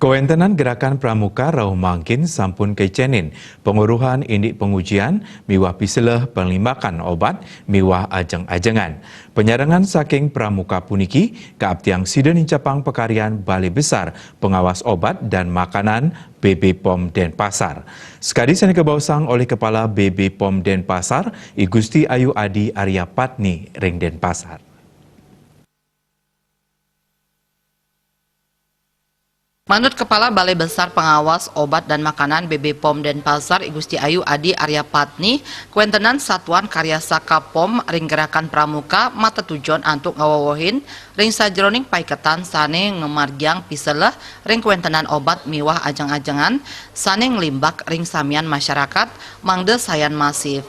Kawentenan Gerakan Pramuka Rauh Mangkin sampun kecenin penguruhan indik pengujian miwah piseleh penglimakan obat miwah ajeng-ajengan. Penyarangan saking Pramuka puniki keabtiang Siden Incapang Pekarian Balai Besar Pengawas Obat dan Makanan BB POM Denpasar. Sekali sana kebausang oleh Kepala BB POM Denpasar, I Gusti Ayu Adi Arya Patni ring Denpasar. Menurut Kepala Balai Besar Pengawas Obat dan Makanan BB POM Denpasar, I Gusti Ayu Adi Arya Patni, kuentenan Satuan Karya Saka POM ring Gerakan Pramuka mata tujuan antuk ngawawohin ring sajroning paiketan sane ngemargiang piseleh ring kuentenan obat miwah ajeng-ajengan sane nglimbak ring samian masyarakat mangde sayan masif.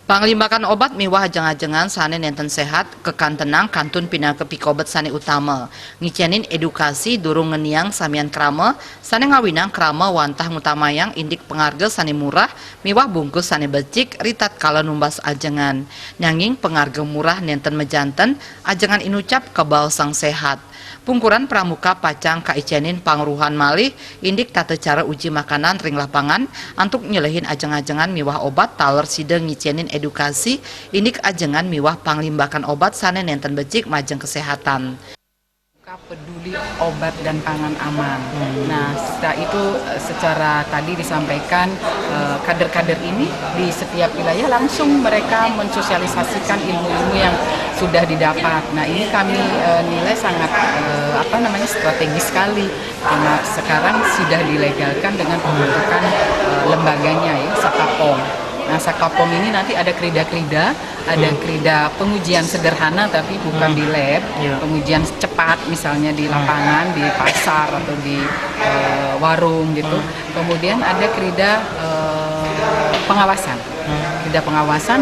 Panglimbakan obat miwah ajeng-ajengan sane nenten sehat kekantenang kantun pinake pikobet sane utama ngicenin edukasi durung ngeniang samian krama sane ngawinang krama wantah ngutamayang indik pengarga sane murah miwah bungkus sane becik ritat kala numbas ajengan nyanging pengarga murah nenten mejanten ajengan inucap kebal sang sehat. Pungkuran Pramuka pacang kaicenin pangruhan malih indik tata cara uji makanan ring lapangan antuk nyelehin ajeng-ajengan miwah obat taler sideng ngicenin edukasi indik ajengan miwah panglimbakan obat sane nenten becik majeng kesehatan. Peduli obat dan pangan aman. Nah, setelah itu secara tadi disampaikan kader-kader ini di setiap wilayah langsung mereka mensosialisasikan ilmu-ilmu yang sudah didapat. Nah, ini kami nilai sangat strategis sekali karena sekarang sudah dilegalkan dengan pembentukan lembaganya ya Sakapom. Nah, Sakapom ini nanti ada krida-krida, ada krida pengujian sederhana tapi bukan di lab, pengujian cepat misalnya di lapangan, di pasar atau di warung gitu. Kemudian ada krida pengawasan,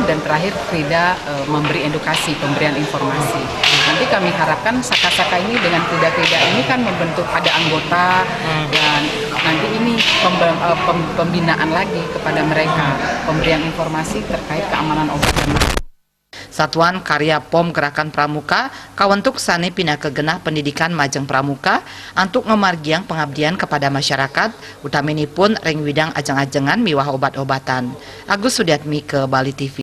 dan terakhir krida memberi edukasi, pemberian informasi. Nanti kami harapkan saka-saka ini dengan krida-krida ini kan membentuk ada anggota dan nanti ini pembinaan lagi kepada mereka, pemberian informasi terkait keamanan obat dan Satuan Karya POM Gerakan Pramuka kawentuk sane pinake genah pendidikan majeng pramuka antuk ngemargiang pengabdian kepada masyarakat utaminipun ring widang ajeng-ajengan miwah obat-obatan. Agus Sudiatmi ke Bali TV.